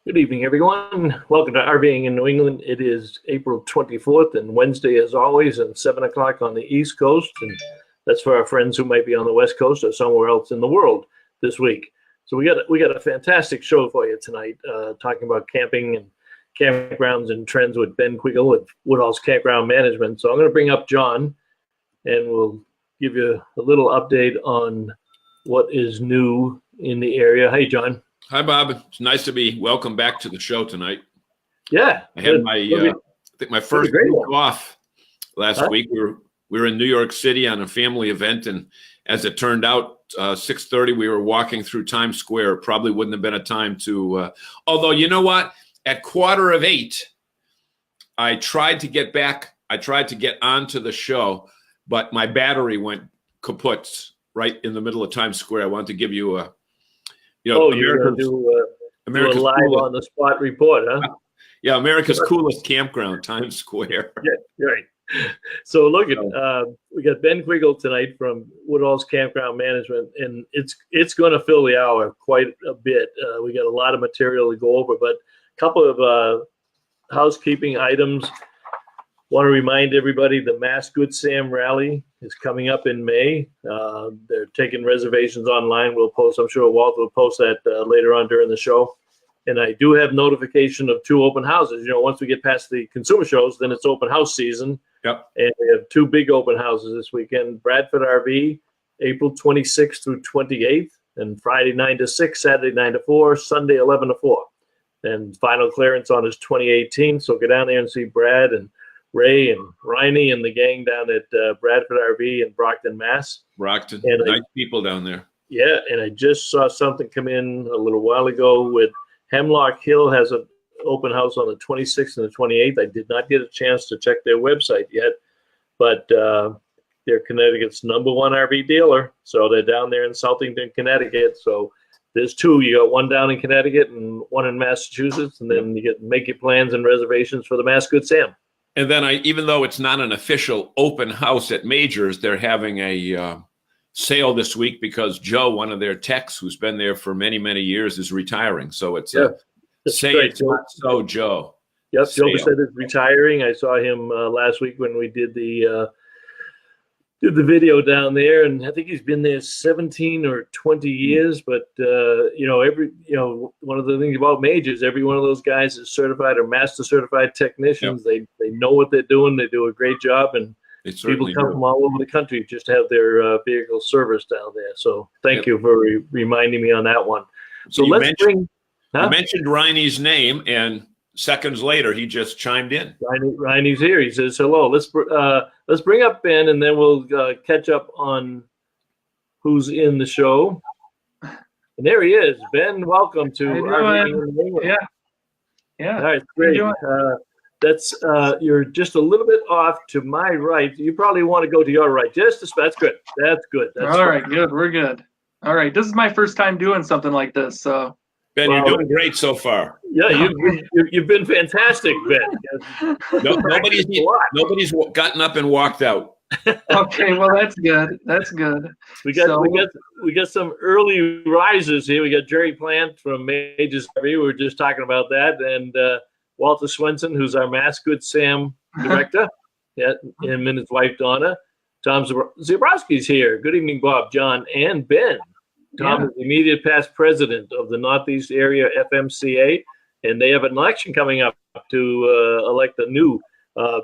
Good evening, everyone. Welcome to RVing in New England. It is April 24th and Wednesday, as always, at 7 o'clock on the East Coast. And that's for our friends who might be on the West Coast or somewhere else in the world this week. So we got a fantastic show for you tonight, talking about camping and campgrounds and trends with Ben Quiggle at Woodall's Campground Management. So I'm going to bring up John, and we'll give you a little update on what is new in the area. Hey, John. Hi, Bob. It's nice to be welcome back to the show tonight. Yeah, I had I think my first week off last week. We were in New York City on a family event, and as it turned out, 6:30 we were walking through Times Square. Probably wouldn't have been a time to. Although you know what, at 7:45, I tried to get back. I tried to get onto the show, but my battery went kaput right in the middle of Times Square. I wanted to give you a. You're going to do a live on the spot report, huh? Yeah, America's coolest campground, Times Square. Yeah, right. So look at we got Ben Quiggle tonight from Woodall's Campground Management, and it's going to fill the hour quite a bit. We got a lot of material to go over, but a couple of housekeeping items. Want to remind everybody the Mass Good Sam Rally is coming up in May. They're taking reservations online. We'll post, I'm sure Walt will post that later on during the show. And I do have notification of 2 open houses. You know, once we get past the consumer shows, then it's open house season. Yep. And we have 2 big open houses this weekend. Bradford RV, April 26th through 28th, and Friday 9 to 6, Saturday 9 to 4, Sunday 11 to 4. And final clearance on is 2018. So go down there and see Brad and Ray and Riney and the gang down at Bradford RV in Brockton, Mass. Brockton, and nice people down there. Yeah, and I just saw something come in a little while ago with Hemlock Hill has an open house on the 26th and the 28th. I did not get a chance to check their website yet, but they're Connecticut's #1 RV dealer. So they're down there in Southington, Connecticut. So there's 2. You got 1 down in Connecticut and 1 in Massachusetts, and then you make your plans and reservations for the Mass Good Sam. And then even though it's not an official open house at Majors, they're having a sale this week because Joe, one of their techs who's been there for many, many years, is retiring. So it's say great. It's not so, Joe. Yep, Joe said it's retiring. I saw him last week when we did the video down there, and I think he's been there 17 or 20 years. But one of the things about Majors, every one of those guys is certified or master certified technicians. Yep. They know what they're doing. They do a great job, and people come from all over the country just to have their vehicle serviced down there. So thank you for reminding me on that one. So you mentioned Riney's name, and seconds later he just chimed in. Riney's here. He says hello. Let's bring up Ben, and then we'll catch up on who's in the show. And there he is. Ben, welcome to RVing. Yeah. All right, great. That's you're just a little bit off to my right. You probably want to go to your right. That's good. That's good. All right, good. We're good. All right. This is my first time doing something like this, so. Ben, you're doing great so far. Yeah, you've been fantastic, Ben. Nobody's gotten up and walked out. Okay, well that's good. That's good. We got some early risers here. We got Jerry Plant from Majors RV. We were just talking about that, and Walter Swenson, who's our Mass Good Sam director. Him and his wife Donna. Tom Zabrowski's here. Good evening, Bob, John, and Ben. Tom is the immediate past president of the Northeast Area FMCA, and they have an election coming up to elect a new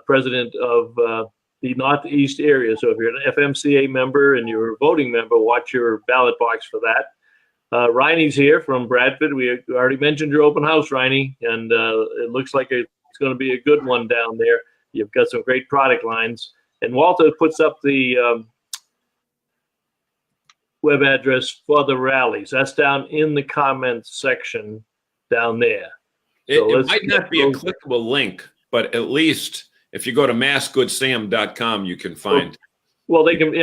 president of the Northeast area. So if you're an FMCA member and you're a voting member, watch your ballot box for that. Riney's here from Bradford. We already mentioned your open house, Riney, and it looks like it's going to be a good one down there. You've got some great product lines. And Walter puts up the web address for the rallies. That's down in the comments section down there. It might not be a clickable link, but at least if you go to massgoodsam.com, you can find. Well, they can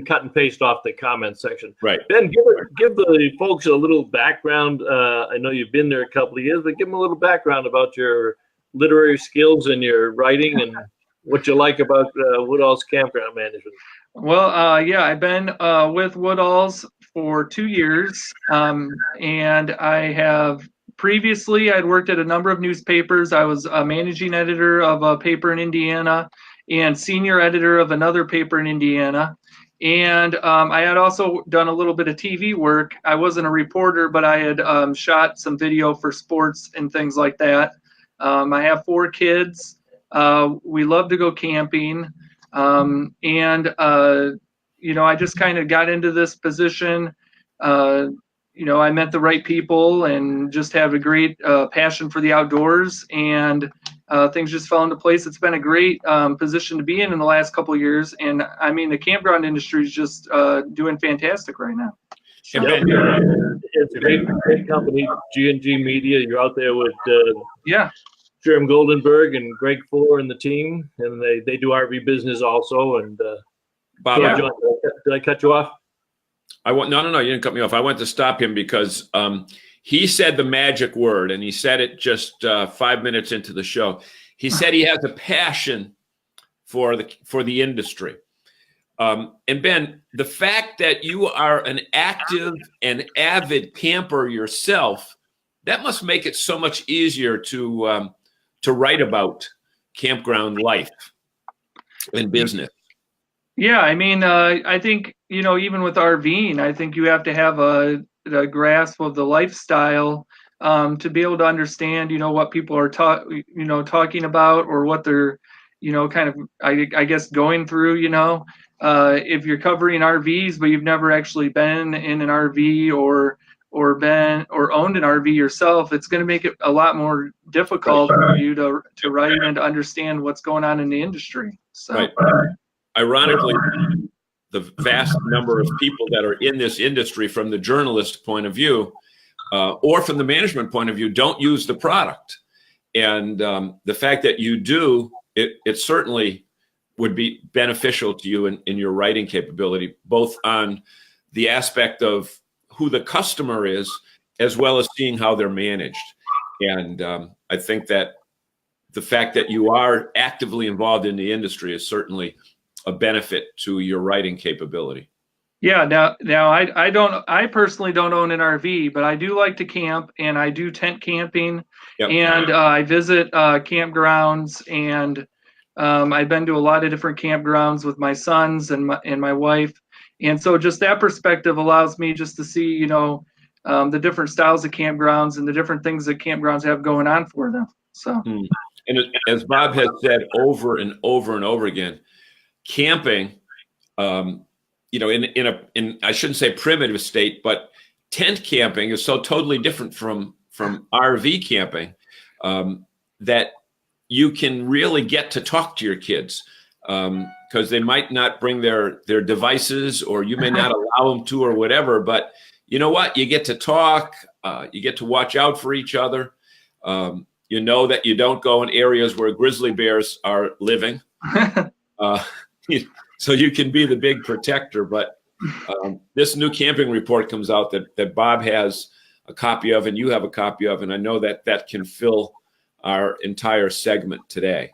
cut and paste off the comment section. Right. Ben, give the folks a little background. I know you've been there a couple of years, but give them a little background about your literary skills and your writing and what you like about Woodall's Campground Management. Well, I've been with Woodall's for 2 years, and I have previously, I'd worked at a number of newspapers. I was a managing editor of a paper in Indiana and senior editor of another paper in Indiana. And I had also done a little bit of TV work. I wasn't a reporter, but I had shot some video for sports and things like that. I have 4 kids. We love to go camping. I just kind of got into this position. I met the right people and just have a great passion for the outdoors, and things just fell into place. It's been a great position to be in the last couple of years, and I mean the campground industry is just doing fantastic right now. So, it's a great company, G&G Media. You're out there with Jerem Goldenberg and Greg Fuller and the team, and they do RV business also. And Bob, did I cut you off? No, you didn't cut me off. I went to stop him because he said the magic word, and he said it just 5 minutes into the show. He said he has a passion for the industry. And Ben, the fact that you are an active and avid camper yourself, that must make it so much easier to write about campground life and business. Yeah, I mean, I think, even with RVing, I think you have to have a grasp of the lifestyle to be able to understand, what people are talking about, or what they're, kind of, I guess, going through, if you're covering RVs, but you've never actually been in an RV or owned an RV yourself, it's going to make it a lot more difficult for you to write and to understand what's going on in the industry. So. Right. Ironically, the vast number of people that are in this industry from the journalist point of view or from the management point of view don't use the product. And the fact that you do, it certainly would be beneficial to you in your writing capability, both on the aspect of who the customer is, as well as seeing how they're managed. And I think that the fact that you are actively involved in the industry is certainly a benefit to your writing capability. Yeah. Now I personally don't own an RV, but I do like to camp, and I do tent camping. Yep. And I visit campgrounds, and I've been to a lot of different campgrounds with my sons and my wife. And so just that perspective allows me just to see, the different styles of campgrounds and the different things that campgrounds have going on for them. So, and as Bob has said over and over and over again, camping, in I shouldn't say primitive state, but tent camping is so totally different from RV camping that you can really get to talk to your kids because they might not bring their devices, or you may not allow them to, or whatever. But you know what? You get to talk. You get to watch out for each other. You know that you don't go in areas where grizzly bears are living. So you can be the big protector. But this new camping report comes out that Bob has a copy of and you have a copy of, and I know that can fill our entire segment today.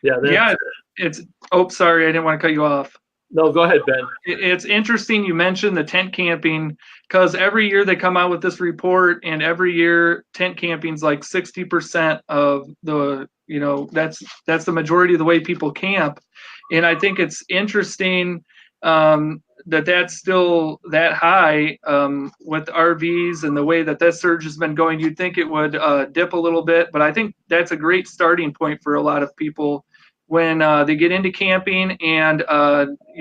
Yeah, it's. Oh, sorry, I didn't want to cut you off. No, go ahead, Ben. It's interesting you mentioned the tent camping, because every year they come out with this report, and every year tent camping is like 60% of the, that's the majority of the way people camp. And I think it's interesting that's still that high with RVs and the way that surge has been going. You'd think it would dip a little bit, but I think that's a great starting point for a lot of people when they get into camping, and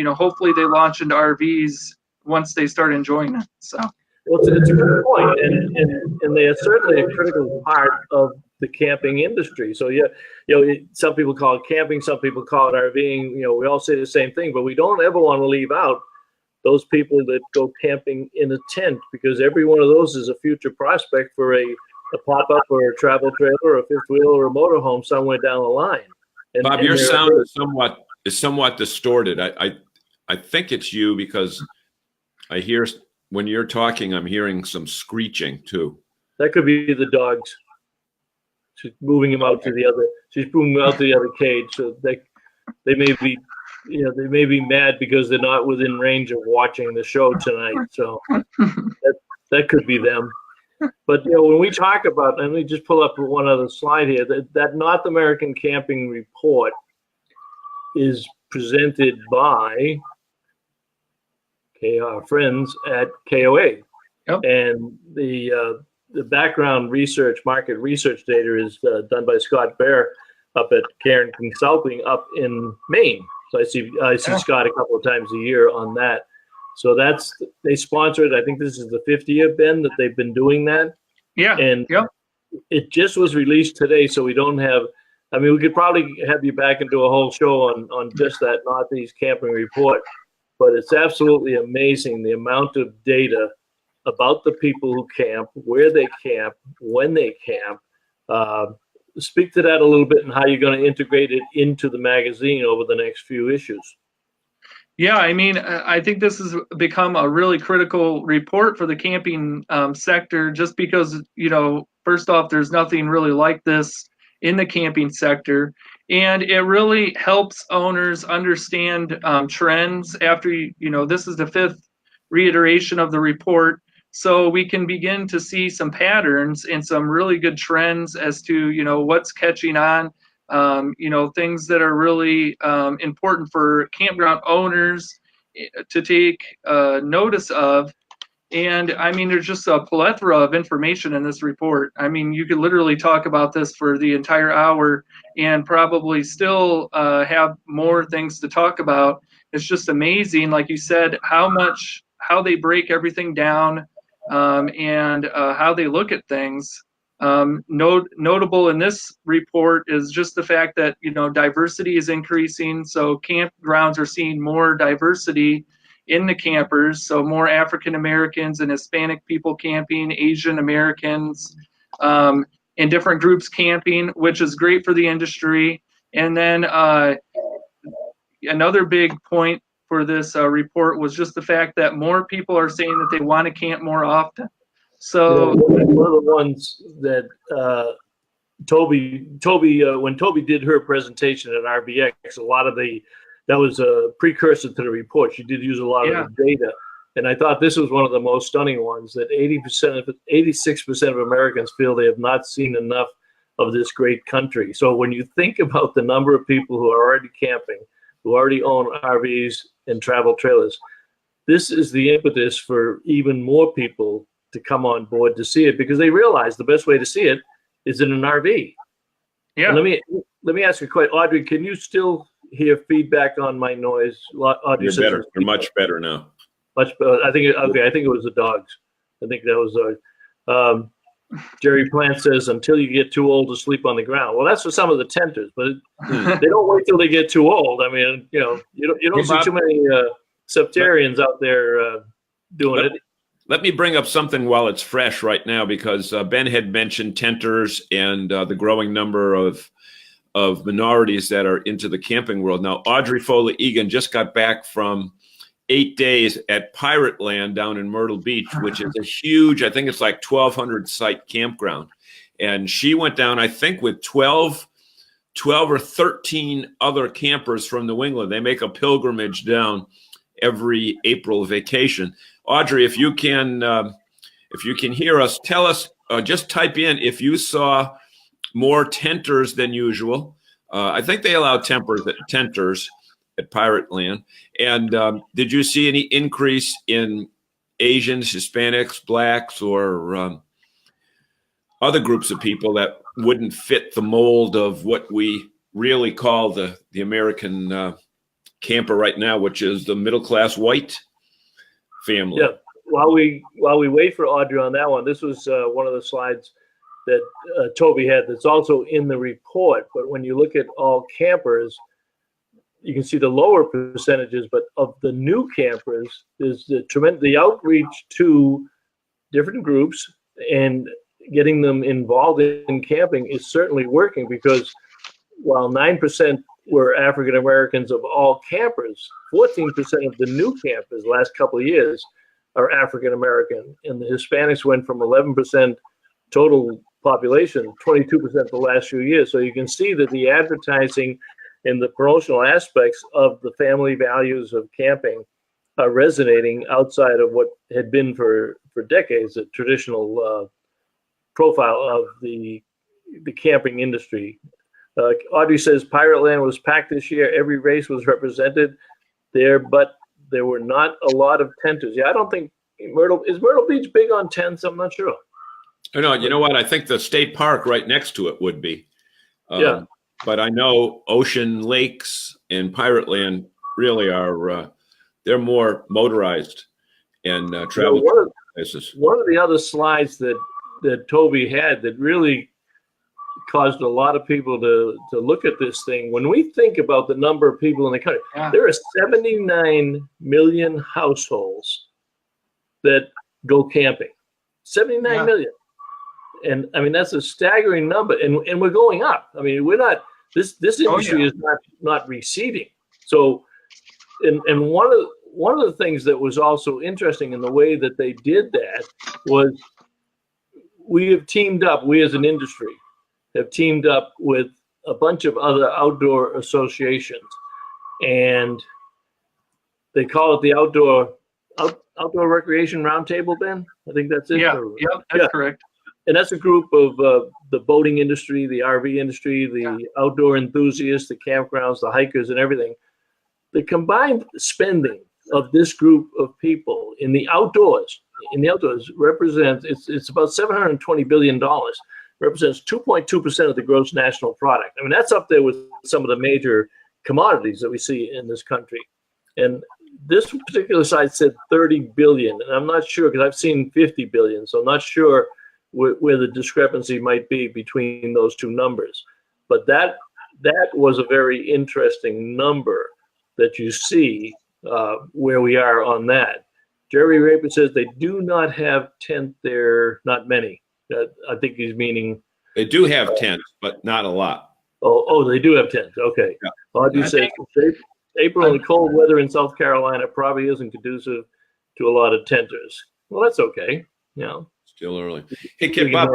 hopefully they launch into RVs once they start enjoying it. So, well, it's a good point, and they are certainly a critical part of the camping industry. So some people call it camping, some people call it RVing. We all say the same thing, but we don't ever want to leave out those people that go camping in a tent, because every one of those is a future prospect for a pop-up or a travel trailer or a fifth wheel or a motorhome somewhere down the line. Bob, your sound is somewhat distorted. I think it's you, because I hear when you're talking, I'm hearing some screeching too. That could be the dogs. She's moving him out to the other. She's moving him out to the other cage. So they may be, they may be mad because they're not within range of watching the show tonight. So that could be them. But when we talk about, and let me just pull up one other slide here, that North American Camping Report is presented by our friends at KOA. Yep. And the background research, market research data is done by Scott Bear up at Cairn Consulting up in Maine. So I see Scott a couple of times a year on that. So they sponsored, I think this is the 5th year, Ben, that they've been doing that. Yeah. And it just was released today, so we don't have, we could probably have you back and do a whole show on just that Northeast Camping Report, but it's absolutely amazing the amount of data about the people who camp, where they camp, when they camp. Speak to that a little bit and how you're going to integrate it into the magazine over the next few issues. Yeah, I think this has become a really critical report for the camping sector, just because, first off, there's nothing really like this in the camping sector. And it really helps owners understand trends after, this is the 5th reiteration of the report. So we can begin to see some patterns and some really good trends as to, what's catching on. Things that are really important for campground owners to take notice of. And there's just a plethora of information in this report. You could literally talk about this for the entire hour and probably still have more things to talk about. It's just amazing, like you said, how they break everything down and how they look at things. Notable in this report is just the fact that diversity is increasing, so campgrounds are seeing more diversity in the campers, so more African Americans and Hispanic people camping, Asian Americans, and different groups camping, which is great for the industry. And then another big point for this report was just the fact that more people are saying that they want to camp more often. So one of the ones that Toby, when Toby did her presentation at RVX, that was a precursor to the report. She did use a lot of the data, and I thought this was one of the most stunning ones. That 86% of Americans feel they have not seen enough of this great country. So when you think about the number of people who are already camping, who already own RVs and travel trailers, this is the impetus for even more people to come on board to see it, because they realize the best way to see it is in an RV. Yeah. And let me ask you a question, Audrey. Can you still hear feedback on my noise? Audrey, you're better. You're much better now. Much better. I think it was the dogs. I think that was Jerry Plant says until you get too old to sleep on the ground. Well, that's for some of the tenters, but they don't wait till they get too old. You don't see too many septarians out there doing it. Let me bring up something while it's fresh right now, because Ben had mentioned tenters and the growing number of minorities that are into the camping world. Now, Audrey Foley-Egan just got back from 8 days at Pirate Land down in Myrtle Beach, which is a huge, I think it's like 1,200 site campground. And she went down, I think, with 12 or 13 other campers from New England. They make a pilgrimage down every April vacation. Audrey, if you can hear us, tell us, just type in if you saw more tenters than usual. I think they allow tenters at Pirate Land. And did you see any increase in Asians, Hispanics, Blacks, or other groups of people that wouldn't fit the mold of what we really call the American camper right now, which is the middle-class white family? Yeah. While we wait for Audrey on that one, this was one of the slides that Toby had that's also in the report. But when you look at all campers, you can see the lower percentages, but of the new campers, there's the outreach to different groups and getting them involved in camping is certainly working, because while 9% were African Americans of all campers, 14% of the new campers the last couple of years are African American, and the Hispanics went from 11% total population, 22% the last few years. So you can see that the advertising and the promotional aspects of the family values of camping are resonating outside of what had been for decades a traditional profile of the camping industry. Audrey says Pirate Land was packed this year. Every race was represented there, but there were not a lot of tenters. Yeah, I don't think Myrtle Beach big on tents. I'm not sure. No, you know what? I think the state park right next to it would be. Yeah. But I know Ocean Lakes and Pirate Land really are, they're more motorized and travel places. One of the other slides that Toby had that really caused a lot of people to look at this thing. When we think about the number of people in the country, there are 79 million households that go camping. 79 million. And I mean, that's a staggering number, and we're going up. I mean, we're not, this industry is not receding. So, and one of the things that was also interesting in the way that they did that was we have teamed up, we as an industry have teamed up with a bunch of other outdoor associations, and they call it the Outdoor Recreation Roundtable, Ben? I think that's it. That's correct. And that's a group of the boating industry, the RV industry, the outdoor enthusiasts, the campgrounds, the hikers, and everything. The combined spending of this group of people in the outdoors represents, it's about $720 billion, represents 2.2% of the gross national product. I mean, that's up there with some of the major commodities that we see in this country. And this particular site said 30 billion, and I'm not sure because I've seen 50 billion, so I'm not sure where the discrepancy might be between those two numbers. But that was a very interesting number that you see where we are on that. Jerry Raper says they do not have tent there, not many. I think he's meaning they do have tents, but not a lot. Oh, they do have tents. Okay. Yeah. Audrey says April and cold weather in South Carolina probably isn't conducive to a lot of tenters. Well, that's okay. Yeah. Still early. Hey, Kid Bob,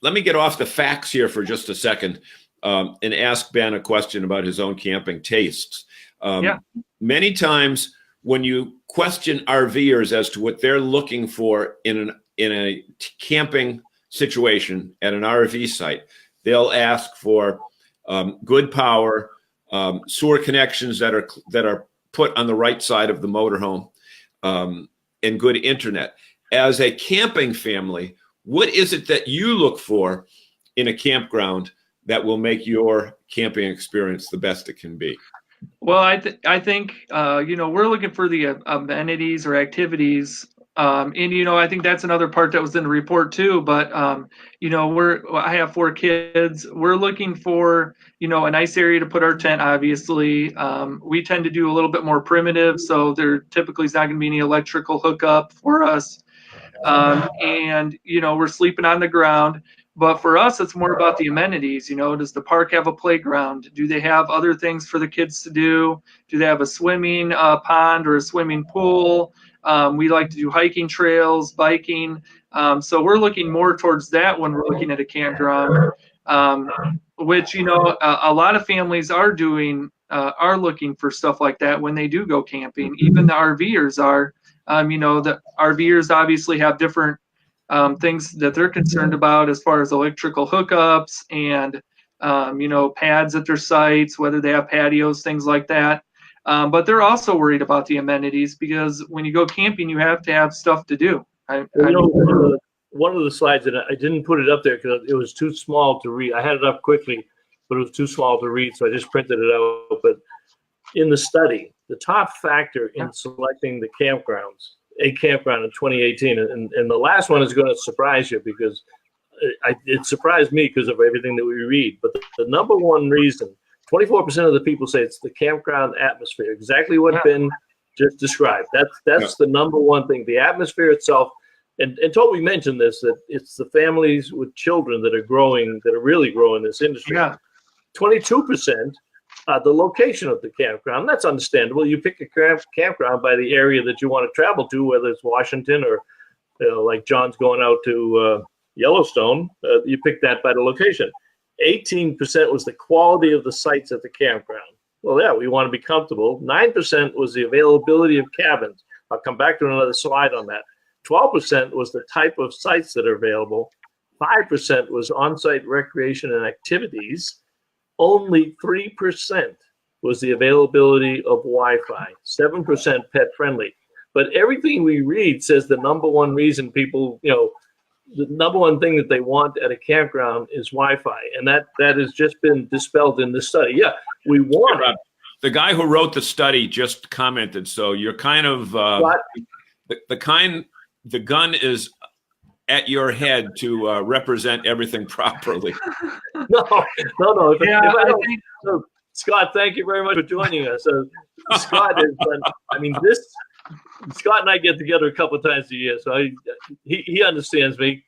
let me get off the facts here for just a second and ask Ben a question about his own camping tastes. Many times when you question RVers as to what they're looking for in a camping situation at an RV site, they'll ask for good power, sewer connections that are put on the right side of the motorhome, and good internet. As a camping family, what is it that you look for in a campground that will make your camping experience the best it can be? Well, I think we're looking for the amenities or activities, and I think that's another part that was in the report too. But I have 4 kids. We're looking for a nice area to put our tent. Obviously, we tend to do a little bit more primitive, so there typically is not going to be any electrical hookup for us. And we're sleeping on the ground. But for us, it's more about the amenities. Does the park have a playground? Do they have other things for the kids to do? Do they have a swimming pond or a swimming pool? We like to do hiking trails, biking. So we're looking more towards that when we're looking at a campground, which, a lot of families are doing, are looking for stuff like that when they do go camping. Even the RVers are. The RVers obviously have different things that they're concerned about as far as electrical hookups and, pads at their sites, whether they have patios, things like that. But they're also worried about the amenities because when you go camping, you have to have stuff to do. One of the slides, and I didn't put it up there because it was too small to read. I had it up quickly, but it was too small to read, so I just printed it out. But in the study, the top factor in selecting the campgrounds, a campground in 2018, and the last one is going to surprise you because it surprised me because of everything that we read. But the number one reason, 24% of the people say it's the campground atmosphere, exactly what Ben just described. That's the number one thing, the atmosphere itself. And Toby mentioned this, that it's the families with children that are really growing this industry. 22%. The location of the campground, that's understandable. You pick a campground by the area that you want to travel to, whether it's Washington or like John's going out to Yellowstone, you pick that by the location. 18% was the quality of the sites at the campground. Well, yeah, we want to be comfortable. 9% was the availability of cabins. I'll come back to another slide on that. 12% was the type of sites that are available. 5% was on-site recreation and activities. Only 3% was the availability of Wi-Fi. 7% pet-friendly. But everything we read says the number one reason people, the number one thing that they want at a campground is Wi-Fi, and that has just been dispelled in this study. Yeah, we want it. The guy who wrote the study just commented, so you're kind of the gun is at your head to represent everything properly. No. Yeah, So, Scott, thank you very much for joining us. Scott has done, Scott and I get together a couple of times a year, so he understands me.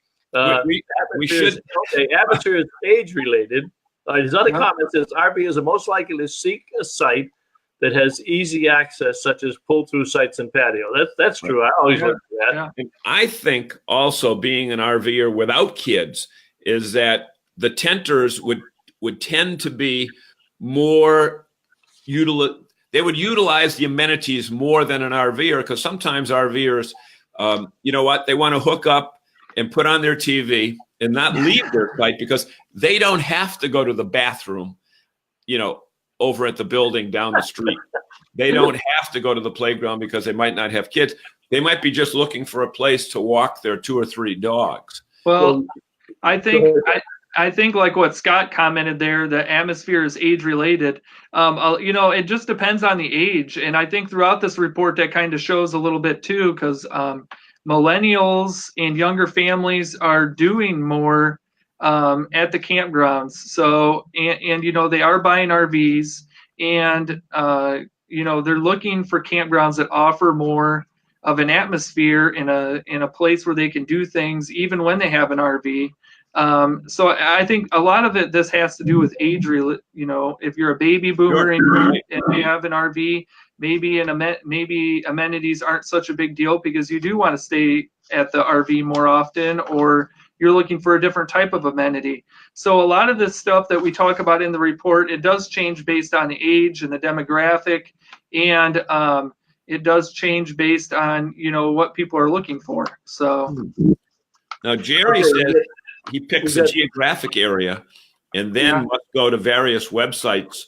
We should. Okay, atmosphere is age-related. His other comment says RVers are most likely to seek a site that has easy access, such as pull-through sites and patio. That's true. I always look for that. Yeah. And I think also being an RVer without kids is that the tenters would tend to be more they would utilize the amenities more than an RVer, because sometimes RVers, they want to hook up and put on their TV and not leave their site because they don't have to go to the bathroom, over at the building down the street. They don't have to go to the playground because they might not have kids. They might be just looking for a place to walk their 2 or 3 dogs. Well, I think like what Scott commented there, the atmosphere is age related. It just depends on the age. And I think throughout this report that kind of shows a little bit too, because millennials and younger families are doing more at the campgrounds. So, and they are buying RVs, and they're looking for campgrounds that offer more of an atmosphere in a place where they can do things even when they have an RV. So I think a lot of this has to do with age. If you're a baby boomer and you have an RV, maybe amenities aren't such a big deal because you do want to stay at the RV more often, or you're looking for a different type of amenity. So a lot of this stuff that we talk about in the report, it does change based on the age and the demographic, and it does change based on what people are looking for. So now Jerry said he picks a geographic area and then must go to various websites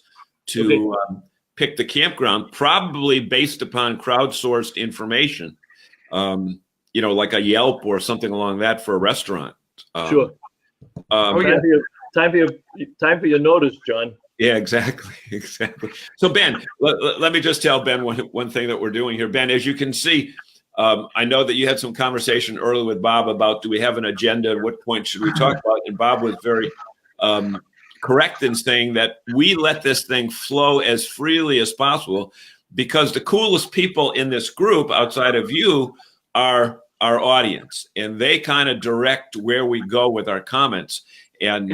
to pick the campground, probably based upon crowdsourced information, like a Yelp or something along that for a restaurant. Sure. Time for your notice, John. Yeah, exactly. So Ben, let me just tell Ben one thing that we're doing here. Ben, as you can see, I know that you had some conversation earlier with Bob about, do we have an agenda? At what point should we talk about? And Bob was very correct in saying that we let this thing flow as freely as possible, because the coolest people in this group outside of you are our audience, and they kind of direct where we go with our comments. And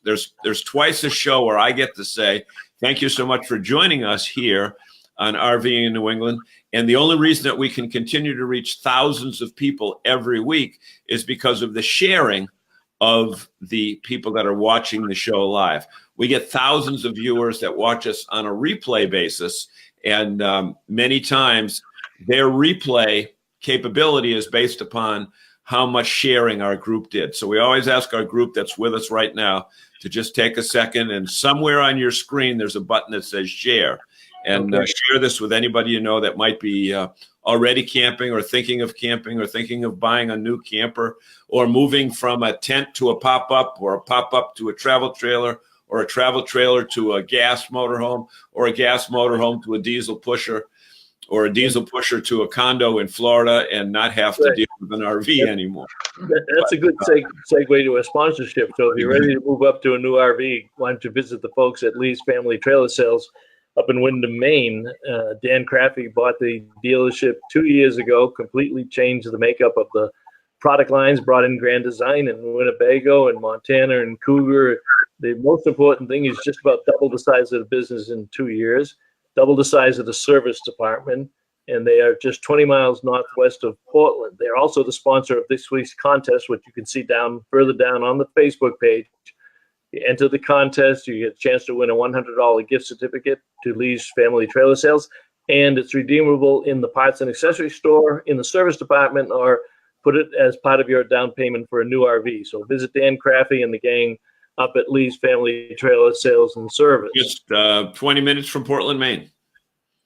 there's twice a show where I get to say, thank you so much for joining us here on RVing in New England. And the only reason that we can continue to reach thousands of people every week is because of the sharing of the people that are watching the show live. We get thousands of viewers that watch us on a replay basis, and many times their replay capability is based upon how much sharing our group did. So we always ask our group that's with us right now to just take a second, and somewhere on your screen there's a button that says share, and share this with anybody you know that might be already camping or thinking of buying a new camper, or moving from a tent to a pop-up, or a pop-up to a travel trailer, or a travel trailer to a gas motorhome, or a gas motorhome to a diesel pusher, or a diesel pusher to a condo in Florida, and not have to deal with an RV anymore. That's a good segue to a sponsorship. So if you're ready to move up to a new RV, why don't you visit the folks at Lee's Family Trailer Sales up in Windham, Maine. Dan Craffey bought the dealership 2 years ago, completely changed the makeup of the product lines, brought in Grand Design in Winnebago and Montana and Cougar. The most important thing is just about double the size of the business in 2 years, double the size of the service department, and they are just 20 miles northwest of Portland. They're also the sponsor of this week's contest, which you can see further down on the Facebook page. You enter the contest, you get a chance to win a $100 gift certificate to Lee's Family Trailer Sales, and it's redeemable in the parts and accessory store, in the service department, or put it as part of your down payment for a new RV. So visit Dan Craffey and the gang up at Lee's Family Trailer Sales and Service. Just 20 minutes from Portland, Maine.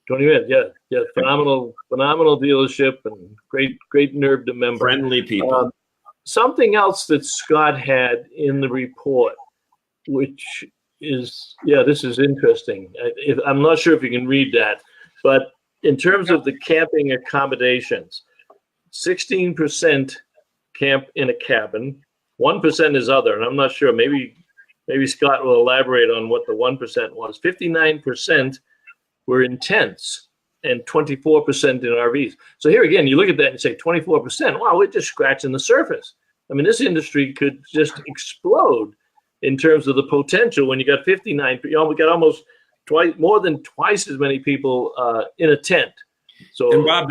20 minutes, yeah. Phenomenal dealership and great nerve to member. Friendly people. Something else that Scott had in the report, which is, this is interesting. I'm not sure if you can read that, but in terms of the camping accommodations, 16% camp in a cabin, 1% is other, and I'm not sure. Maybe Scott will elaborate on what the 1% was. 59% were in tents and 24% in RVs. So here again, you look at that and say 24%. Wow, we're just scratching the surface. I mean, this industry could just explode in terms of the potential when you got 59. We got almost more than twice as many people in a tent. So, and Bob,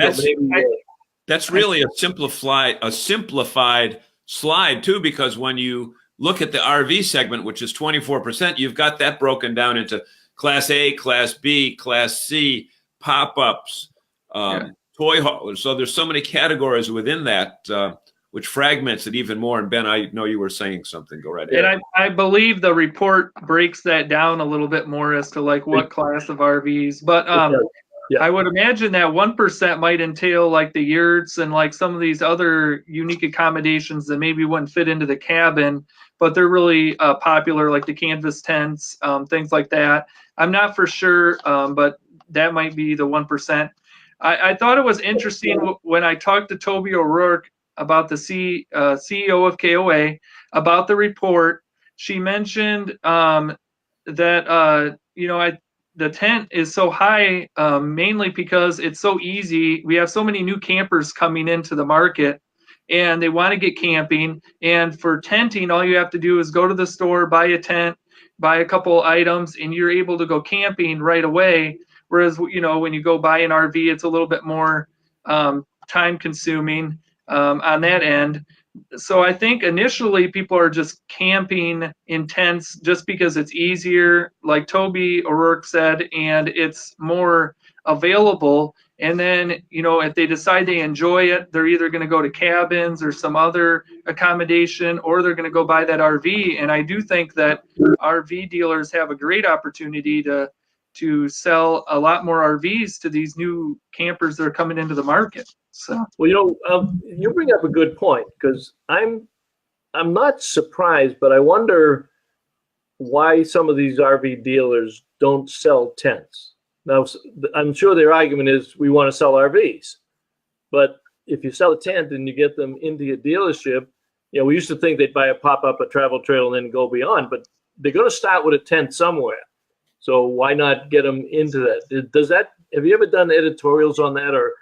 that's really a simplified slide too, because when you look at the RV segment, which is 24%, you've got that broken down into Class A, Class B, Class C, pop-ups, toy haulers. So there's so many categories within that, which fragments it even more. And Ben, I know you were saying something. Go right ahead. And I believe the report breaks that down a little bit more as to like what class of RVs. But I would imagine that 1% might entail like the yurts and like some of these other unique accommodations that maybe wouldn't fit into the cabin, but they're really popular, like the canvas tents, things like that. I'm not for sure, but that might be the 1%. I thought it was interesting when I talked to Toby O'Rourke about the CEO of KOA about the report. She mentioned that the tent is so high mainly because it's so easy. We have so many new campers coming into the market and they want to get camping. And for tenting, all you have to do is go to the store, buy a tent, buy a couple items, and you're able to go camping right away. Whereas, when you go buy an RV, it's a little bit more time consuming on that end. So I think initially people are just camping in tents just because it's easier, like Toby O'Rourke said, and it's more available. And then, if they decide they enjoy it, they're either going to go to cabins or some other accommodation, or they're going to go buy that RV. And I do think that RV dealers have a great opportunity to sell a lot more RVs to these new campers that are coming into the market. So, well, you bring up a good point, because I'm not surprised, but I wonder why some of these RV dealers don't sell tents. Now, I'm sure their argument is we want to sell RVs, but if you sell a tent and you get them into your dealership, we used to think they'd buy a pop-up, a travel trailer, and then go beyond, but they're going to start with a tent somewhere. So why not get them into that? Have you ever done editorials on that or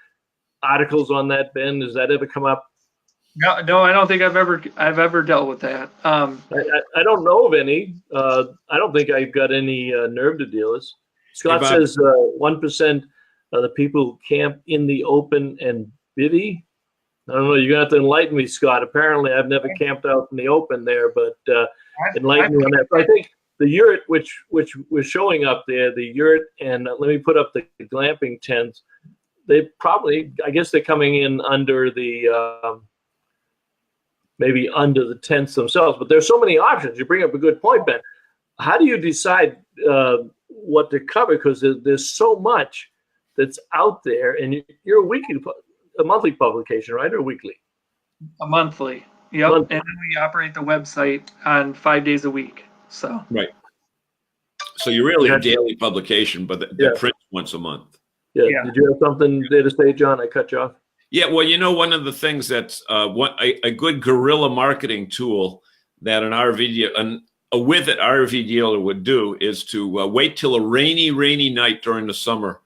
articles on that, Ben? Does that ever come up? No, I don't think I've ever dealt with that. I don't know of any. I don't think I've got any nerve to dealers. Scott says 1% of the people who camp in the open and bivvy. I don't know. You're gonna have to enlighten me, Scott. Apparently, I've never camped out in the open there, but enlighten me on that. But I think the yurt, which was showing up there, the yurt, and let me put up the glamping tents. They probably, I guess, they're coming in under the maybe under the tents themselves. But there's so many options. You bring up a good point, Ben. How do you decide what to cover? Because there's so much that's out there, and you're a monthly publication, right, or weekly? A monthly. Yep. Monthly. And we operate the website on 5 days a week. So right. So you're really a daily publication, but the print once a month. Yeah. Did you have something there to say, John? I cut you off. Yeah. Well, one of the things that's a good guerrilla marketing tool that an with it RV dealer would do is to wait till a rainy night during the summer,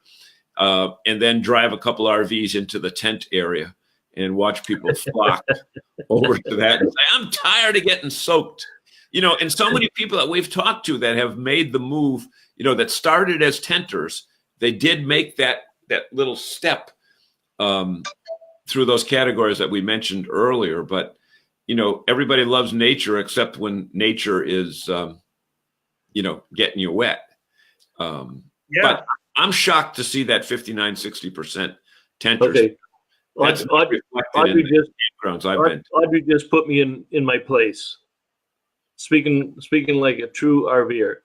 and then drive a couple RVs into the tent area and watch people flock over to that and say, "I'm tired of getting soaked." And so many people that we've talked to that have made the move, that started as tenters, they did make that little step through those categories that we mentioned earlier. But, everybody loves nature except when nature is, getting you wet. But I'm shocked to see that 59-60% tenters. Okay. That's not reflected in the campgrounds I've been to. Audrey just put me in my place. Speaking like a true RVer.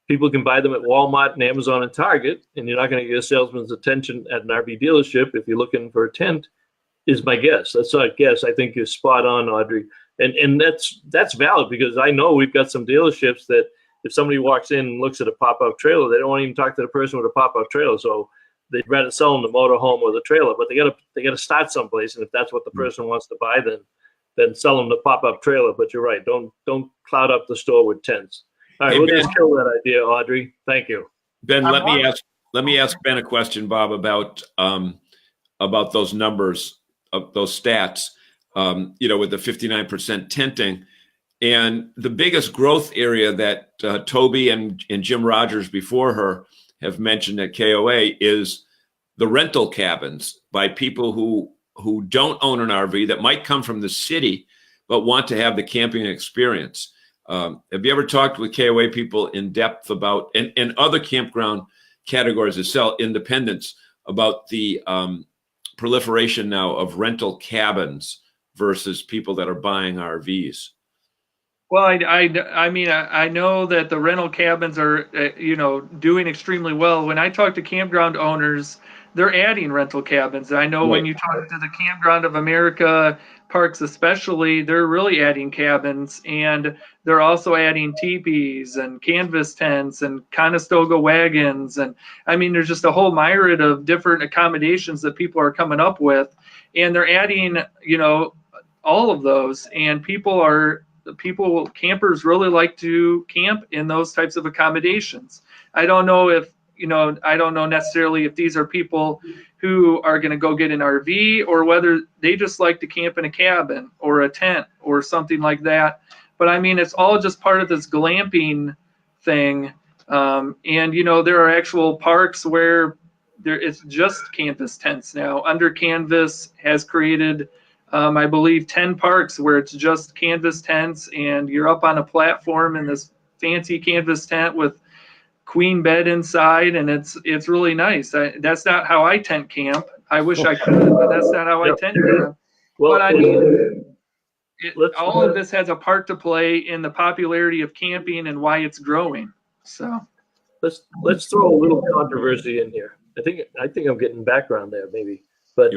People can buy them at Walmart and Amazon and Target, and you're not going to get a salesman's attention at an RV dealership if you're looking for a tent, is my guess. That's not a guess. I think you're spot on, Audrey. And that's valid, because I know we've got some dealerships that if somebody walks in and looks at a pop-up trailer, they don't want to even talk to the person with a pop-up trailer. So they'd rather sell them the motorhome or the trailer, but they gotta start someplace. And if that's what the person wants to buy, then sell them the pop-up trailer. But you're right. Don't cloud up the store with tents. All right, Hey, we'll Ben, just kill that idea, Audrey. Thank you. Ben, let me ask Ben a question, Bob, about those numbers, those stats. With the 59% tenting, and the biggest growth area that Toby and Jim Rogers before her have mentioned at KOA is the rental cabins by people who don't own an RV, that might come from the city but want to have the camping experience. Have you ever talked with KOA people in depth about, and other campground categories that sell independents, about the proliferation now of rental cabins versus people that are buying RVs? Well, I mean, I know that the rental cabins are, doing extremely well. When I talk to campground owners, they're adding rental cabins. I know when you talk to the Campground of America parks especially, they're really adding cabins, and they're also adding teepees and canvas tents and Conestoga wagons. And I mean, there's just a whole myriad of different accommodations that people are coming up with, and they're adding, all of those. And campers really like to camp in those types of accommodations. I don't know necessarily if these are people who are going to go get an RV, or whether they just like to camp in a cabin or a tent or something like that. But I mean, it's all just part of this glamping thing. And there are actual parks where it's just canvas tents now. Under Canvas has created, I believe, 10 parks where it's just canvas tents, and you're up on a platform in this fancy canvas tent with queen bed inside, and it's really nice. That's not how I tent camp. I wish I could, but that's not how I tent camp. Well, but I mean, all of this has a part to play in the popularity of camping and why it's growing. So let's throw a little controversy in here. I think I'm getting background there, maybe, but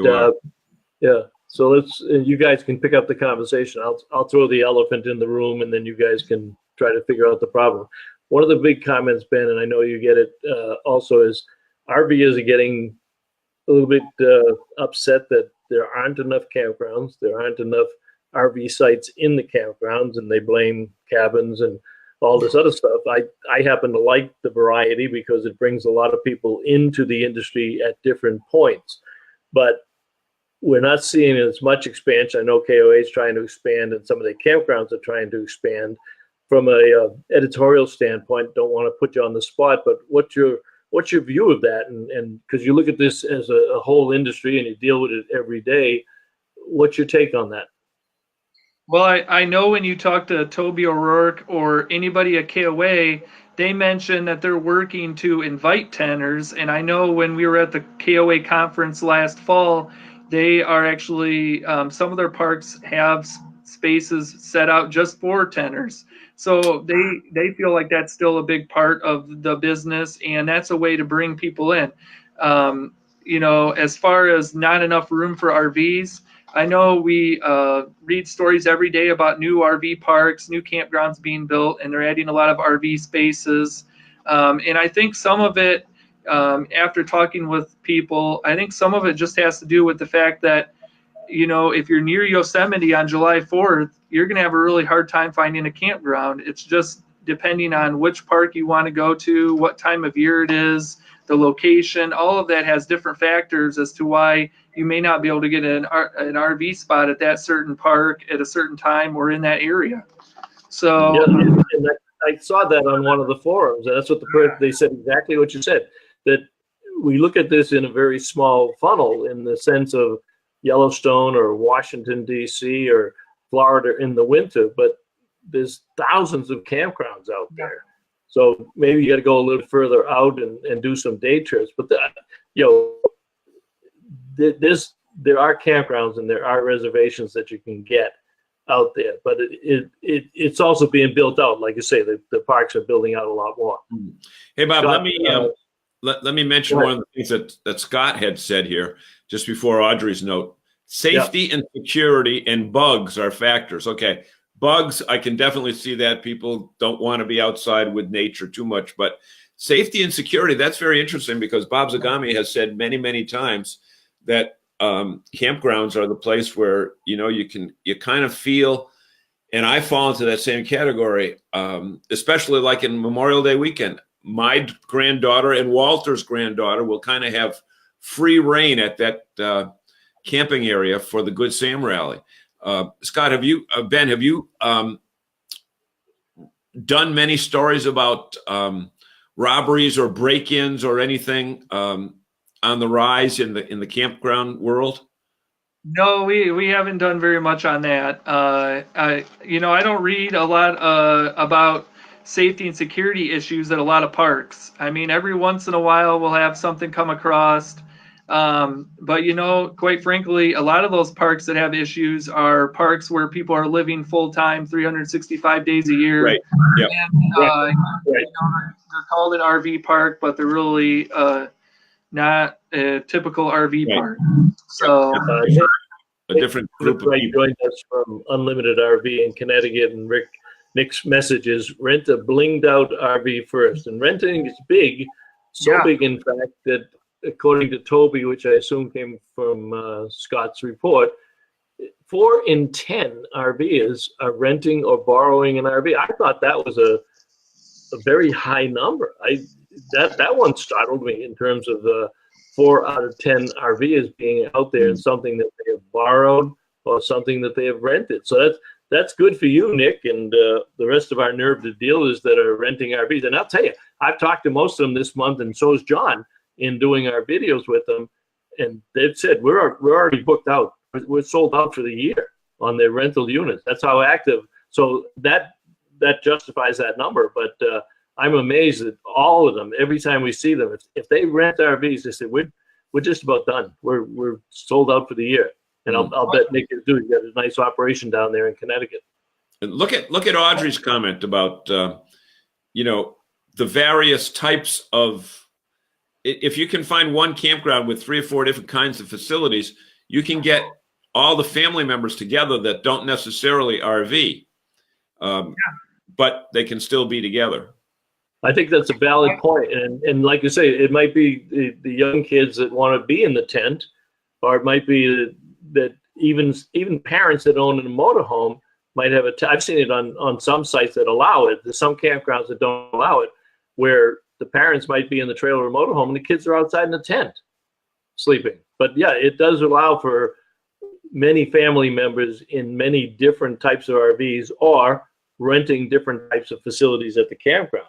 yeah. So you guys can pick up the conversation. I'll throw the elephant in the room, and then you guys can try to figure out the problem. One of the big comments, Ben, and I know you get it also, is RVers are getting a little bit upset that there aren't enough campgrounds, there aren't enough RV sites in the campgrounds, and they blame cabins and all this other stuff. I happen to like the variety because it brings a lot of people into the industry at different points, but we're not seeing as much expansion. I know KOA is trying to expand, and some of the campgrounds are trying to expand. From a editorial standpoint, don't want to put you on the spot, but what's your view of that? And because you look at this as a whole industry and you deal with it every day, what's your take on that? Well, I know when you talk to Toby O'Rourke or anybody at KOA, they mention that they're working to invite tenters. And I know when we were at the KOA conference last fall, they are actually, some of their parks have spaces set out just for tenters. So they feel like that's still a big part of the business, and that's a way to bring people in. As far as not enough room for RVs, I know we read stories every day about new RV parks, new campgrounds being built, and they're adding a lot of RV spaces. And I think some of it, after talking with people, I think some of it just has to do with the fact that, if you're near Yosemite on July 4th, you're going to have a really hard time finding a campground. It's just depending on which park you want to go to, what time of year it is, the location, all of that has different factors as to why you may not be able to get an RV spot at that certain park at a certain time or in that area. So yeah, and I saw that on one of the forums, and that's what they said exactly what you said, that we look at this in a very small funnel in the sense of Yellowstone or Washington, D.C. or Florida in the winter, but there's thousands of campgrounds out there. So maybe you got to go a little further out and do some day trips. But there's there are campgrounds and there are reservations that you can get out there, but it's also being built out. Like you say, the parks are building out a lot more. Hey, Bob, Scott, let me mention one of the things that Scott had said here just before Audrey's note. Safety and security and bugs are factors. Okay, bugs, I can definitely see that. People don't want to be outside with nature too much, but safety and security, that's very interesting, because Bob Zagami has said many, many times that campgrounds are the place where, you kind of feel, and I fall into that same category, especially like in Memorial Day weekend. My granddaughter and Walter's granddaughter will kind of have free reign at that camping area for the Good Sam rally. Scott, Ben, have you done many stories about robberies or break-ins or anything on the rise in the campground world? No, we haven't done very much on that. I don't read a lot about safety and security issues at a lot of parks. I mean, every once in a while we'll have something come across. But quite frankly, a lot of those parks that have issues are parks where people are living full-time, 365 days a year. Right. Yep. And they're called an RV park, but they're really not a typical RV park. So a different group of people. Joined us from Unlimited RV in Connecticut, and Nick's message is rent a blinged out RV first. And renting is big, big in fact that according to Toby, which I assume came from Scott's report, 4 in 10 RVers are renting or borrowing an RV. I thought that was a very high number. That one startled me in terms of 4 out of 10 RVers being out there in something that they have borrowed or something that they have rented. So that's good for you, Nick, and the rest of our nerve dealers that are renting RVs. And I'll tell you, I've talked to most of them this month, and so has John, in doing our videos with them, and they've said we're already booked out. We're sold out for the year on their rental units. That's how active. So that justifies that number. But I'm amazed at all of them. Every time we see them, if they rent RVs, they say we're just about done. We're sold out for the year. And I'll bet Nick is doing. He's got a nice operation down there in Connecticut. And look at Audrey's comment about the various types of. If you can find one campground with 3 or 4 different kinds of facilities, you can get all the family members together that don't necessarily RV, but they can still be together. I think that's a valid point. And like you say, it might be the young kids that want to be in the tent, or it might be that even parents that own a motorhome might have I've seen it on some sites that allow it. There's some campgrounds that don't allow it, where the parents might be in the trailer or motorhome and the kids are outside in the tent sleeping. But yeah, it does allow for many family members in many different types of RVs or renting different types of facilities at the campground.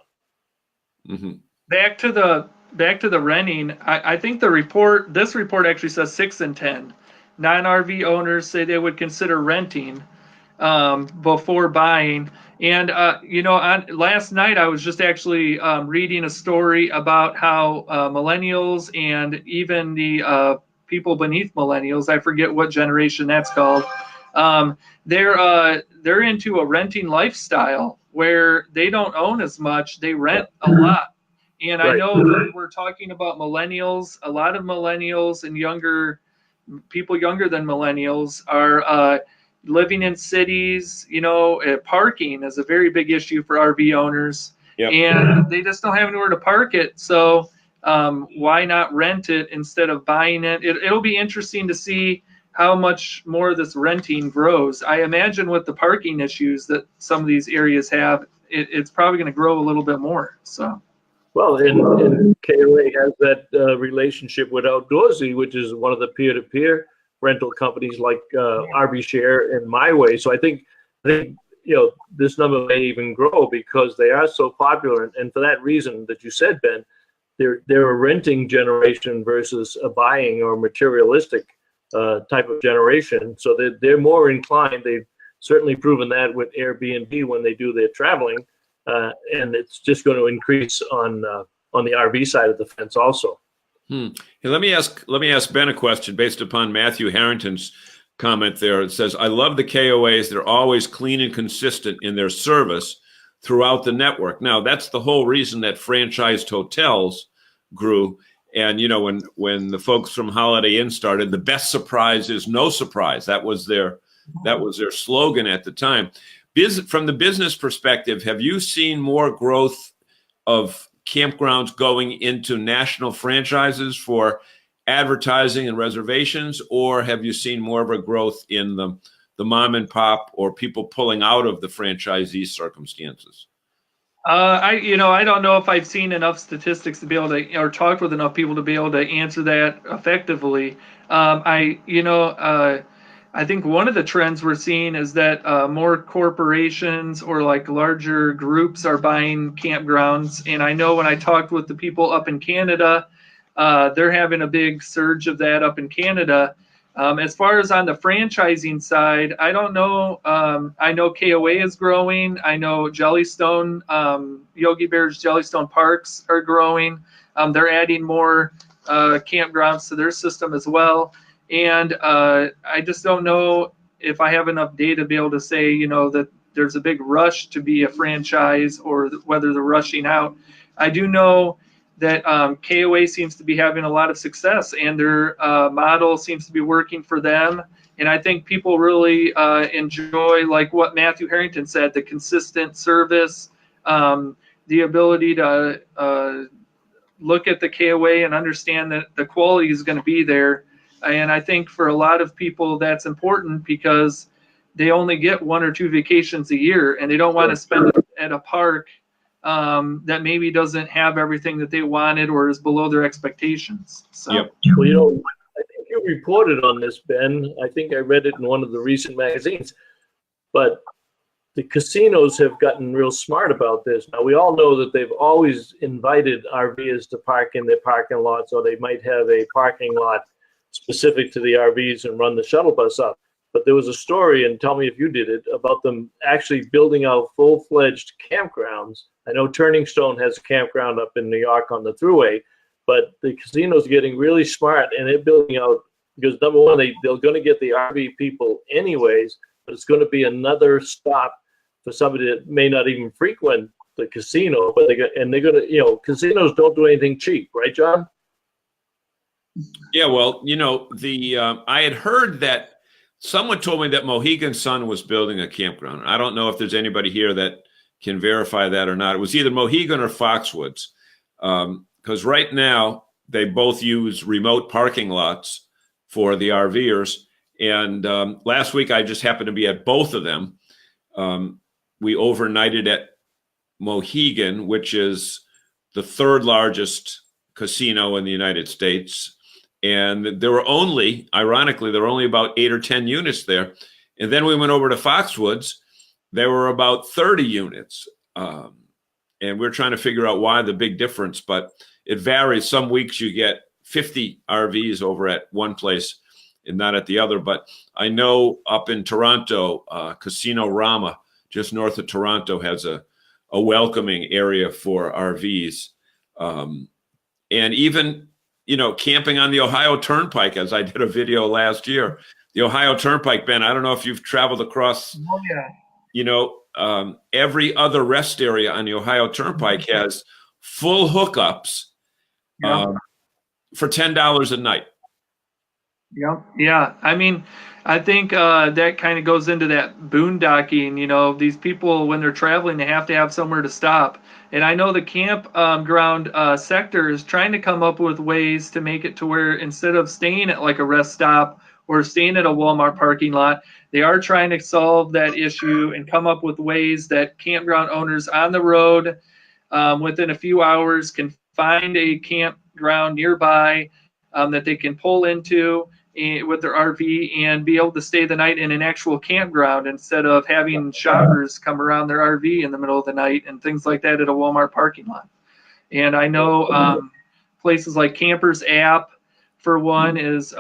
Mm-hmm. Back to the renting, I think this report actually says 6 in 10 non-RV owners say they would consider renting before buying. And last night I was just actually reading a story about how millennials and even the people beneath millennials, I forget what generation that's called, they're into a renting lifestyle where they don't own as much, they rent a lot. And I know that we're talking about millennials. A lot of millennials and people younger than millennials are living in cities. Parking is a very big issue for RV owners. Yep. And they just don't have anywhere to park it. So why not rent it instead of buying it? It'll be interesting to see how much more this renting grows. I imagine with the parking issues that some of these areas have, it's probably going to grow a little bit more. So. Well, and KOA has that relationship with Outdoorsy, which is one of the peer-to-peer rental companies like RV Share and My Way. So I think this number may even grow because they are so popular. And for that reason that you said, Ben, they're a renting generation versus a buying or materialistic type of generation. So they're more inclined. They've certainly proven that with Airbnb when they do their traveling. And it's just going to increase on the RV side of the fence also. Hey, let me ask Ben a question based upon Matthew Harrington's comment there. It says, I love the KOAs. They're always clean and consistent in their service throughout the network. Now, that's the whole reason that franchised hotels grew. And, you know, when the folks from Holiday Inn started, the best surprise is no surprise. That was their slogan at the time. From the business perspective, have you seen more growth of campgrounds going into national franchises for advertising and reservations, or have you seen more of a growth in the mom and pop or people pulling out of the franchisee circumstances? I don't know if I've seen enough statistics to be able to, or talked with enough people to be able to answer that effectively. I think one of the trends we're seeing is that more corporations or like larger groups are buying campgrounds. And I know when I talked with the people up in Canada, they're having a big surge of that up in Canada. As far as on the franchising side, I don't know. I know KOA is growing. I know Jellystone, Yogi Bear's Jellystone Parks are growing. They're adding more campgrounds to their system as well. And I just don't know if I have enough data to be able to say, you know, that there's a big rush to be a franchise or whether they're rushing out. I do know that KOA seems to be having a lot of success and their model seems to be working for them. And I think people really enjoy, like what Matthew Harrington said, the consistent service, the ability to look at the KOA and understand that the quality is going to be there. And I think for a lot of people, that's important because they only get 1 or 2 vacations a year and they don't want to spend it at a park that maybe doesn't have everything that they wanted or is below their expectations. So. Yep. Well, you know, I think you reported on this, Ben. I think I read it in one of the recent magazines. But the casinos have gotten real smart about this. Now, we all know that they've always invited RVers to park in their parking lots, or they might have a parking lot specific to the RVs and run the shuttle bus up. But there was a story, and tell me if you did it, about them actually building out full-fledged campgrounds. I know Turning Stone has a campground up in New York on the Thruway, but the casino's getting really smart, and they're building out, because number one, they're going to get the RV people anyways, but it's going to be another stop for somebody that may not even frequent the casino, but they're going to, you know, casinos don't do anything cheap, right, John? Yeah, well, you know, I had heard that someone told me that Mohegan Sun was building a campground. I don't know if there's anybody here that can verify that or not. It was either Mohegan or Foxwoods, because right now they both use remote parking lots for the RVers. And last week I just happened to be at both of them. We overnighted at Mohegan, which is the 3rd largest casino in the United States. And there were only, ironically, there were only about 8 or 10 units there. And then we went over to Foxwoods. There were about 30 units. And we're trying to figure out why the big difference, but it varies. Some weeks you get 50 RVs over at one place and not at the other. But I know up in Toronto, Casino Rama, just north of Toronto, has a welcoming area for RVs. And even, you know, camping on the Ohio Turnpike, as I did a video last year. The Ohio Turnpike, Ben, I don't know if you've traveled across, you know, every other rest area on the Ohio Turnpike has full hookups for $10 a night. Yeah. I mean, I think that kind of goes into that boondocking. You know, these people, when they're traveling, they have to have somewhere to stop. And I know the campground sector is trying to come up with ways to make it to where instead of staying at like a rest stop or staying at a Walmart parking lot, they are trying to solve that issue and come up with ways that campground owners on the road within a few hours can find a campground nearby that they can pull into with their RV and be able to stay the night in an actual campground instead of having shoppers come around their RV in the middle of the night and things like that at a Walmart parking lot. And I know places like Campers App, for one, is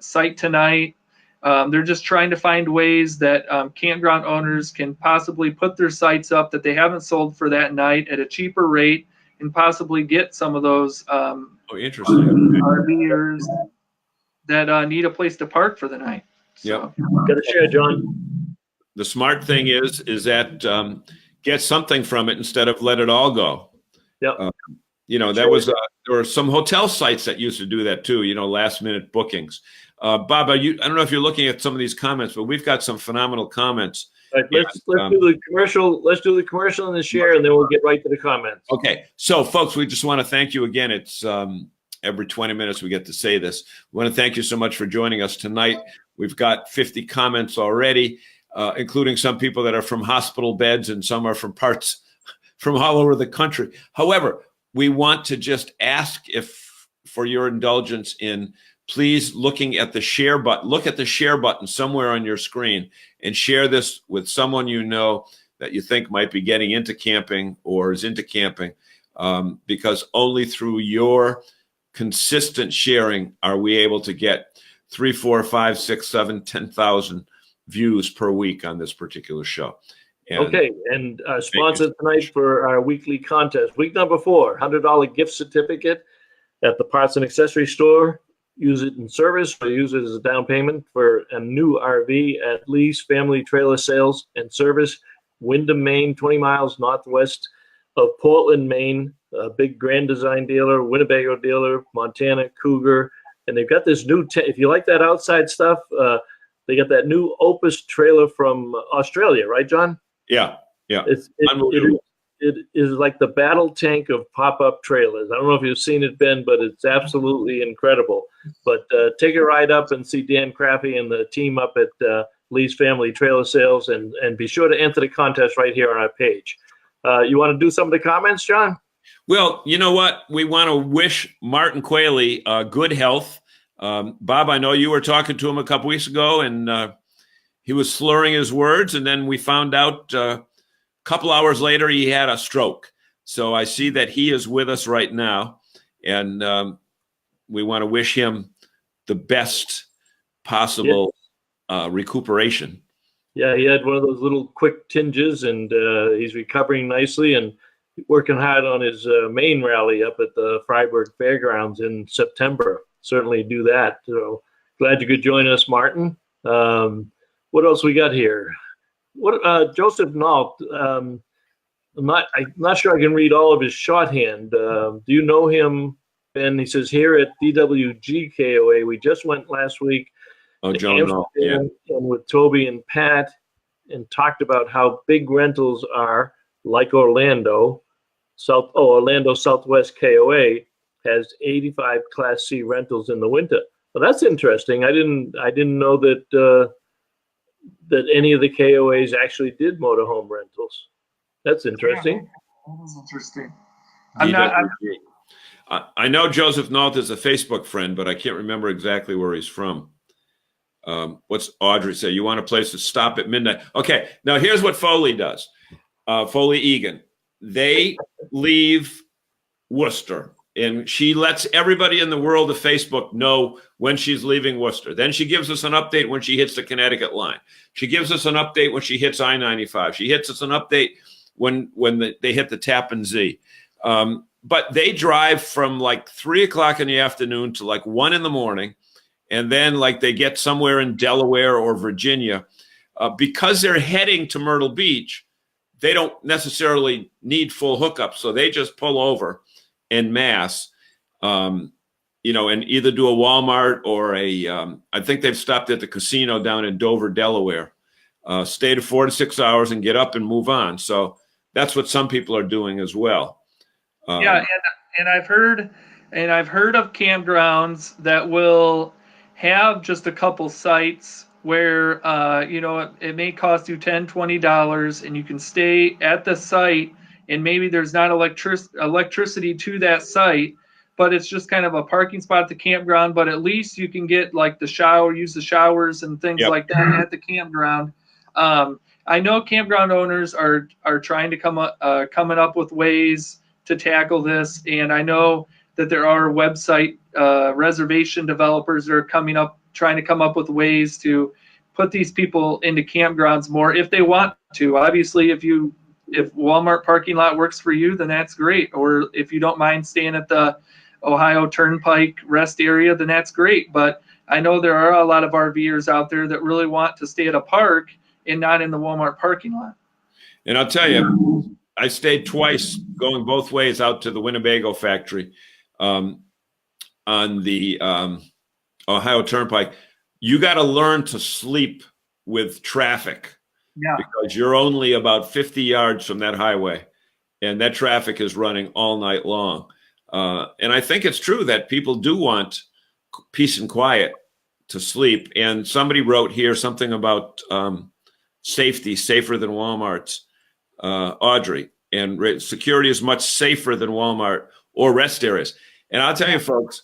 Site Tonight. They're just trying to find ways that campground owners can possibly put their sites up that they haven't sold for that night at a cheaper rate and possibly get some of those interesting RVers that need a place to park for the night. So. Yep. Got to share, John. The smart thing is that get something from it instead of let it all go. Yep. That was there were some hotel sites that used to do that too. Last minute bookings. Bob, I don't know if you're looking at some of these comments, but we've got some phenomenal comments. All right, let's do the commercial. Let's do the commercial and the share, and then we'll get right to the comments. Okay, so folks, we just want to thank you again. It's every 20 minutes we get to say this. We want to thank you so much for joining us tonight. We've got 50 comments already, including some people that are from hospital beds and some are from parts from all over the country. However, we want to just ask for your indulgence in please looking at the share button. Look at the share button somewhere on your screen and share this with someone that you think might be getting into camping or is into camping, because only through your consistent sharing are we able to get 3, 4, 5, 6, 7, 10,000 views per week on this particular show. And sponsor tonight for our weekly contest. Week number 4, $100 gift certificate at the parts and accessory store. Use it in service or use it as a down payment for a new RV at Lee's Family Trailer Sales and Service, Windham, Maine, 20 miles northwest of Portland, Maine. A big Grand Design dealer, Winnebago dealer, Montana, Cougar. And they've got this new, if you like that outside stuff, they got that new Opus trailer from Australia, right, John? Yeah. It is like the battle tank of pop-up trailers. I don't know if you've seen it, Ben, but it's absolutely incredible. But take a ride up and see Dan Crappy and the team up at Lee's Family Trailer Sales, and be sure to enter the contest right here on our page. You want to do some of the comments, John? Well, you know what? We want to wish Martin Quayle good health. Bob, I know you were talking to him a couple weeks ago, and he was slurring his words, and then we found out a couple hours later he had a stroke. So I see that he is with us right now, and we want to wish him the best possible recuperation. Yeah, he had one of those little quick tinges, and he's recovering nicely and working hard on his main rally up at the Freiburg Fairgrounds in September. Certainly do that. So glad you could join us, Martin. What else we got here? Joseph Nault. I'm not sure I can read all of his shorthand. Do you know him, Ben? He says here at DWG KOA, we just went last week. Oh, John Nault, yeah. And with Toby and Pat, and talked about how big rentals are, like Orlando. Orlando Southwest KOA has 85 Class C rentals in the winter. Well, that's interesting. I didn't know that that any of the KOAs actually did motorhome rentals. That's interesting. Yeah, that is interesting. I know Joseph Nault is a Facebook friend, but I can't remember exactly where he's from. What's Audrey say? You want a place to stop at midnight? Okay, now here's what Foley does. Foley Egan. They leave Worcester, and she lets everybody in the world of Facebook know when she's leaving Worcester. Then she gives us an update when she hits the Connecticut line. She gives us an update when she hits I-95. She hits us an update when they hit the Tappan Zee. But they drive from like 3 o'clock in the afternoon to like 1 in the morning, and then like they get somewhere in Delaware or Virginia. Because they're heading to Myrtle Beach, they don't necessarily need full hookup, so they just pull over en masse, and either do a Walmart or I think they've stopped at the casino down in Dover, Delaware, stay to 4 to 6 hours and get up and move on. So that's what some people are doing as well. And I've heard of campgrounds that will have just a couple sites where it may cost you $10, $20, and you can stay at the site, and maybe there's not electricity to that site, but it's just kind of a parking spot at the campground. But at least you can get like use the showers and things like that at the campground. I know campground owners are trying to coming up with ways to tackle this, and I know that there are website reservation developers that are trying to come up with ways to put these people into campgrounds more if they want to. Obviously, if you if Walmart parking lot works for you, then that's great. Or if you don't mind staying at the Ohio Turnpike rest area, then that's great. But I know there are a lot of RVers out there that really want to stay at a park and not in the Walmart parking lot. And I'll tell you, I stayed twice going both ways out to the Winnebago factory on the Ohio Turnpike. You got to learn to sleep with traffic, because you're only about 50 yards from that highway, and that traffic is running all night long. And I think it's true that people do want peace and quiet to sleep. And somebody wrote here something about safety, safer than Walmart's, Audrey, and security is much safer than Walmart or rest areas. And I'll tell you, folks,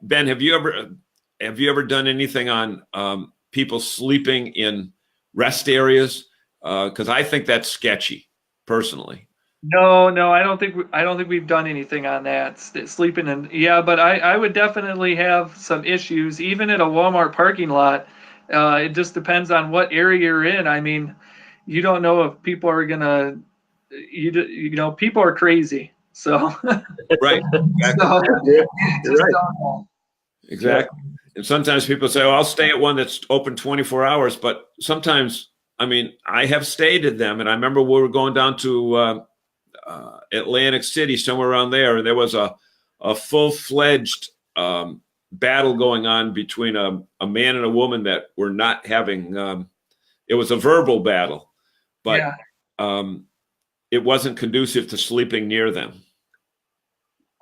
Ben, have you ever done anything on people sleeping in rest areas? Because I think that's sketchy, personally. No, I don't think we've done anything on that. Sleeping in, but I would definitely have some issues, even at a Walmart parking lot. It just depends on what area you're in. I mean, you don't know if people are gonna, people are crazy. So right, exactly. Exactly. And sometimes people say, "Oh, I'll stay at one that's open 24 hours." But sometimes, I mean, I have stayed at them, and I remember we were going down to Atlantic City, somewhere around there, and there was a full-fledged battle going on between a man and a woman that were not having. It was a verbal battle, but it wasn't conducive to sleeping near them.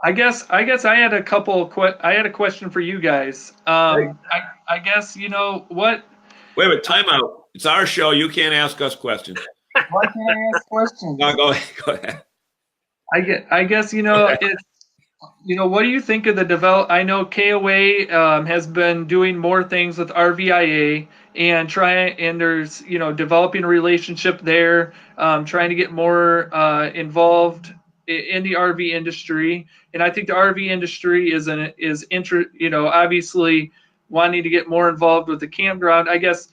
I guess I had a couple. I had a question for you guys. I guess what. Wait, time out. It's our show. You can't ask us questions. Why can't I ask questions? No, go ahead. I guess it's what do you think of the develop? I know KOA has been doing more things with RVIA and there's developing a relationship there, trying to get more involved in the RV industry. And I think the RV industry is obviously wanting to get more involved with the campground. I guess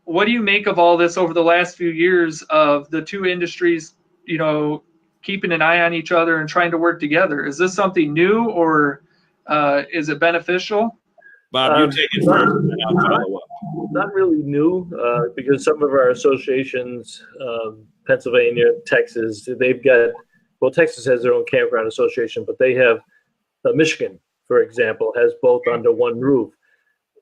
what do you make of all this over the last few years of the two industries keeping an eye on each other and trying to work together? Is this something new, or is it beneficial? Bob, you take it first, and I'll follow up. Not really new, because some of our associations, Pennsylvania, Texas, they've got, Texas has their own campground association, but they have, Michigan, for example, has both under one roof.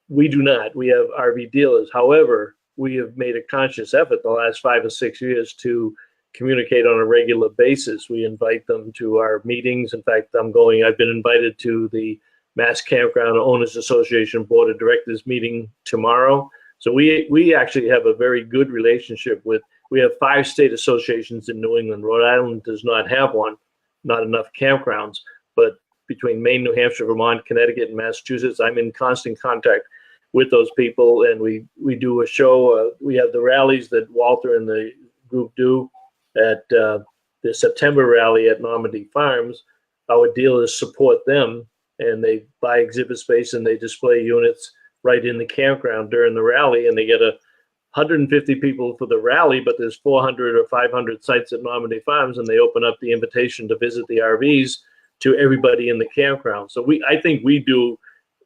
We do not. We have RV dealers. However, we have made a conscious effort the last 5 or 6 years to communicate on a regular basis. We invite them to our meetings. In fact, I've been invited to the Mass Campground Owners Association Board of Directors meeting tomorrow. So we actually have a very good relationship we have 5 state associations in New England. Rhode Island does not have one, not enough campgrounds, but between Maine, New Hampshire, Vermont, Connecticut, and Massachusetts, I'm in constant contact with those people, and we do a show. We have the rallies that Walter and the group do at the September rally at Normandy Farms. Our dealers support them, and they buy exhibit space and they display units right in the campground during the rally, and they get 150 people for the rally, but there's 400 or 500 sites at Normandy Farms, and they open up the invitation to visit the RVs to everybody in the campground. So I think we do,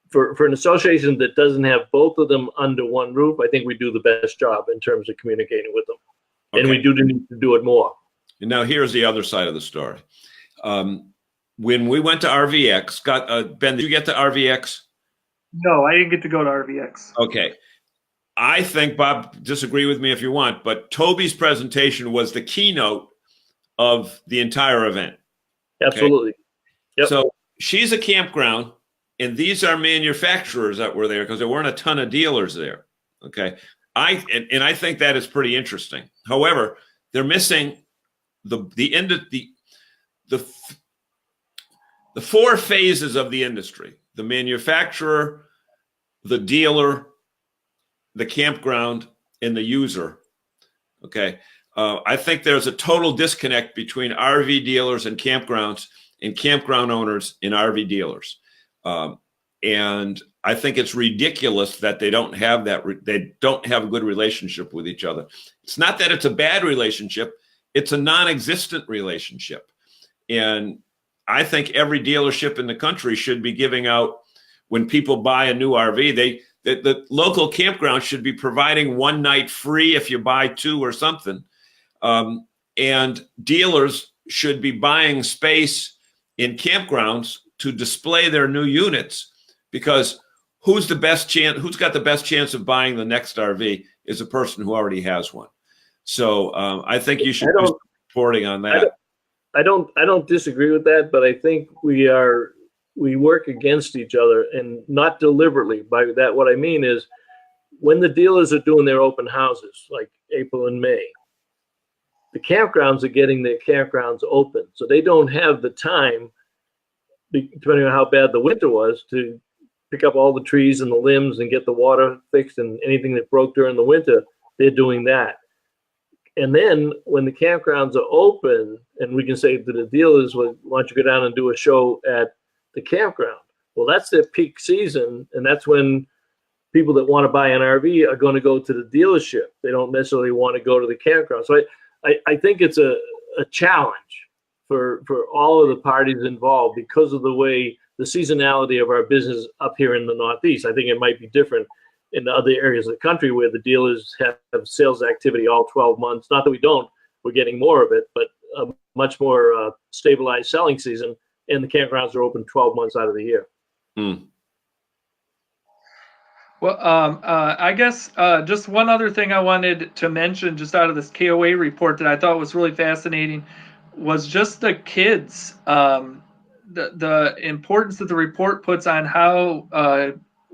for an association that doesn't have both of them under one roof, I think we do the best job in terms of communicating with them. Okay. And we do need to do it more. And now here's the other side of the story. When we went to RVX, Ben, did you get to RVX? No, I didn't get to go to RVX. Okay. I think, Bob, disagree with me if you want, but Toby's presentation was the keynote of the entire event. Absolutely. Okay? Yep. So she's a campground, and these are manufacturers that were there because there weren't a ton of dealers there. Okay. I think that is pretty interesting. However, they're missing the 4 phases of the industry: the manufacturer, the dealer, the campground, and the user. Okay. I think there's a total disconnect between RV dealers and campgrounds, and campground owners and RV dealers. And I think it's ridiculous that they don't have they don't have a good relationship with each other. It's not that it's a bad relationship. it's a non-existent relationship. And I think every dealership in the country should be giving out, when people buy a new RV, the local campground should be providing one night free if you buy two or something. And dealers should be buying space in campgrounds to display their new units, because who's got the best chance of buying the next RV is a person who already has one. So I think you should be reporting on that. I don't disagree with that, but I think we work against each other, and not deliberately. By that, what I mean is, when the dealers are doing their open houses, like April and May, the campgrounds are getting their campgrounds open. So they don't have the time, depending on how bad the winter was, to pick up all the trees and the limbs and get the water fixed, and anything that broke during the winter, they're doing that. And then when the campgrounds are open, and we can say to the dealers, well, why don't you go down and do a show at the campground? Well, that's their peak season, and that's when people that want to buy an RV are going to go to the dealership. They don't necessarily want to go to the campground. So I think it's a challenge for all of the parties involved, because of the way the seasonality of our business up here in the Northeast. I think it might be different in other areas of the country where the dealers have sales activity all 12 months. Not that we don't, we're getting more of it, but a much more stabilized selling season, and the campgrounds are open 12 months out of the year. Well, I guess just one other thing I wanted to mention, just out of this KOA report, that I thought was really fascinating, was just the kids, the importance that the report puts on how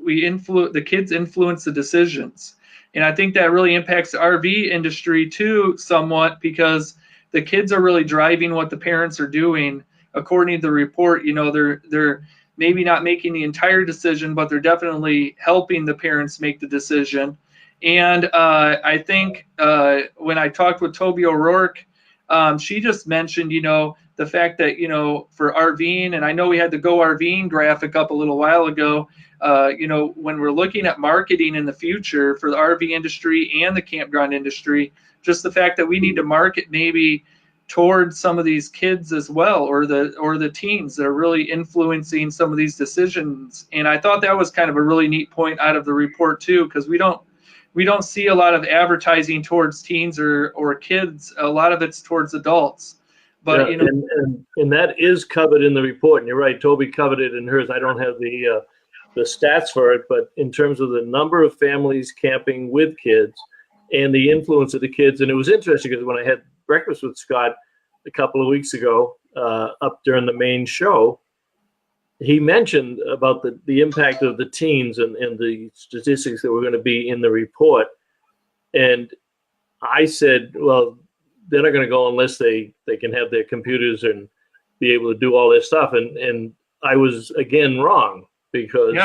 the kids influence the decisions. And I think that really impacts the RV industry too, somewhat, because the kids are really driving what the parents are doing. According to the report, they're maybe not making the entire decision, but they're definitely helping the parents make the decision. And I think when I talked with Toby O'Rourke, she just mentioned, the fact that, for RVing, and I know we had the Go RVing graphic up a little while ago, when we're looking at marketing in the future for the RV industry and the campground industry, just the fact that we need to market maybe towards some of these kids as well, or the teens that are really influencing some of these decisions. And I thought that was kind of a really neat point out of the report too, because we don't see a lot of advertising towards teens or kids. A lot of it's towards adults. But yeah, and that is covered in the report. And you're right, Toby covered it in hers. I don't have the stats for it, but in terms of the number of families camping with kids and the influence of the kids. And it was interesting because when I had breakfast with Scott a couple of weeks ago up during the main show, he mentioned about the impact of the teens and the statistics that were going to be in the report. And I said, well, they're not going to go unless they can have their computers and be able to do all this stuff. And I was, again, wrong, because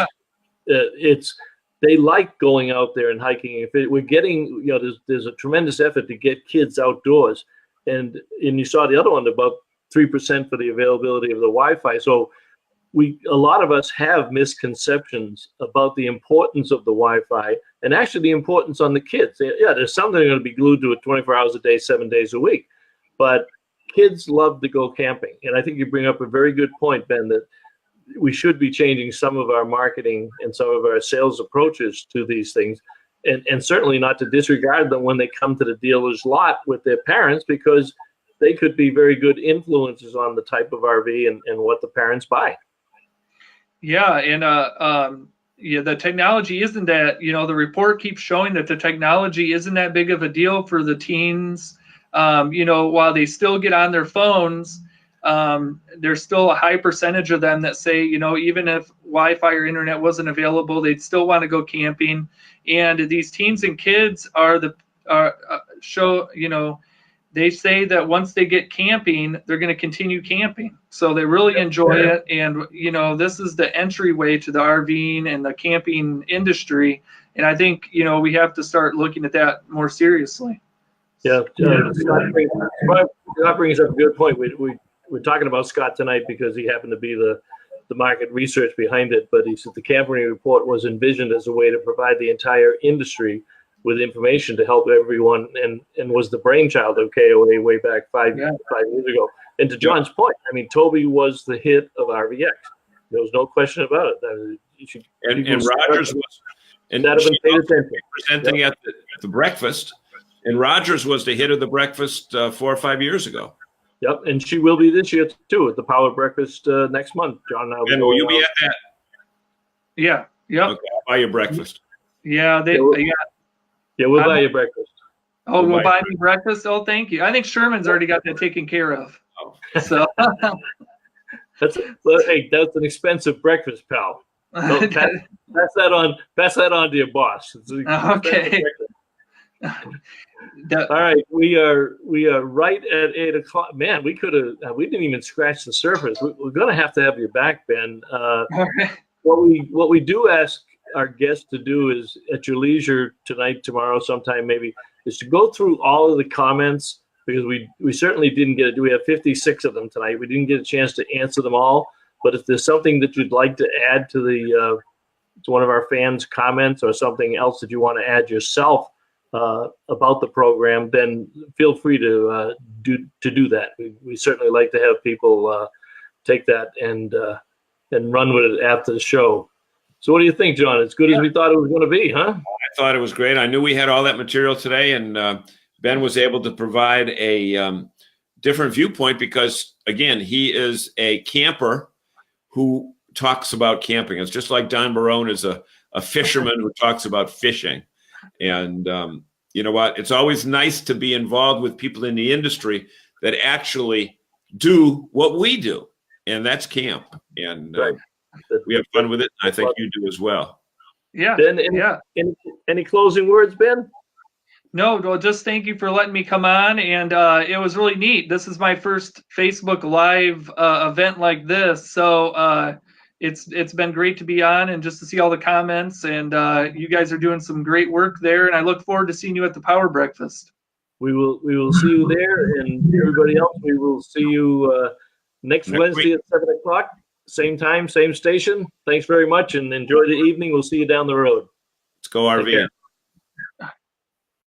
they like going out there and hiking. We're getting, there's a tremendous effort to get kids outdoors. And you saw the other one, about 3% for the availability of the Wi-Fi. So a lot of us have misconceptions about the importance of the Wi-Fi, and actually the importance on the kids. Yeah, there's some that are going to be glued to it 24 hours a day, 7 days a week. But kids love to go camping. And I think you bring up a very good point, Ben, that we should be changing some of our marketing and some of our sales approaches to these things, and certainly not to disregard them when they come to the dealer's lot with their parents, because they could be very good influences on the type of RV and what the parents buy. Yeah, and the technology isn't that, the report keeps showing that the technology isn't that big of a deal for the teens. While they still get on their phones, there's still a high percentage of them that say, even if Wi-Fi or internet wasn't available, they'd still want to go camping. And these teens and kids they say that once they get camping, they're going to continue camping. So they really enjoy it. And, this is the entryway to the RVing and the camping industry. And I think, we have to start looking at that more seriously. Yeah. Scott brings up a good point. We're talking about Scott tonight because he happened to be the market research behind it. But he said the Campground Report was envisioned as a way to provide the entire industry with information to help everyone, and was the brainchild of KOA way back 5 years ago. And to John's point, I mean, Toby was the hit of RVX. There was no question about it. And Rogers was, and that have been paid attention. Presenting at the breakfast, and Rogers was the hit of the breakfast 4 or 5 years ago. Yep, and she will be this year too at the Power Breakfast next month. John, and will you be at that? Yeah. Yep. Okay, I'll buy you breakfast. Yeah, we'll buy you breakfast. Oh, we'll buy me breakfast. Oh, thank you. I think Sherman's already got that taken care of. Oh. So that's an expensive breakfast, pal. So pass that on to your boss. Okay. All right, we are right at 8 o'clock. Man, we didn't even scratch the surface. We're going to have you back, Ben. Okay. What we do ask our guests to do is, at your leisure tonight, tomorrow, sometime maybe, is to go through all of the comments, because we certainly didn't get it. We have 56 of them tonight. We didn't get a chance to answer them all. But if there's something that you'd like to add to to one of our fans' comments, or something else that you want to add yourself about the program, then feel free to do that. We certainly like to have people take that and run with it after the show. So what do you think, John? As good as we thought it was going to be, huh? I thought it was great. I knew we had all that material today, and Ben was able to provide a different viewpoint because, again, he is a camper who talks about camping. It's just like Don Barone is a fisherman who talks about fishing. And you know what? It's always nice to be involved with people in the industry that actually do what we do, and that's camp. And we have fun with it. I think you do as well. Yeah. Ben, any closing words, Ben? No, well, just thank you for letting me come on, and it was really neat. This is my first Facebook Live event like this, so it's been great to be on and just to see all the comments, and you guys are doing some great work there, and I look forward to seeing you at the Power Breakfast. We will see you there, and everybody else, we will see you next Wednesday at 7 o'clock, same time, same station. Thanks very much, and enjoy the evening. We'll see you down the road. Let's go RVing.